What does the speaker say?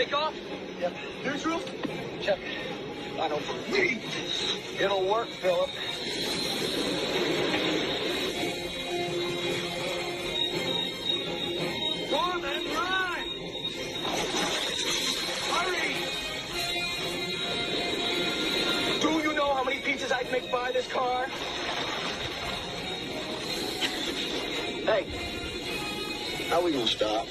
Take off? Yep. Neutral? Check. I don't believe it'll work, Philip. Go on, then, run! Hurry! Do you know how many pieces I'd make by this car? Hey, how are we gonna stop?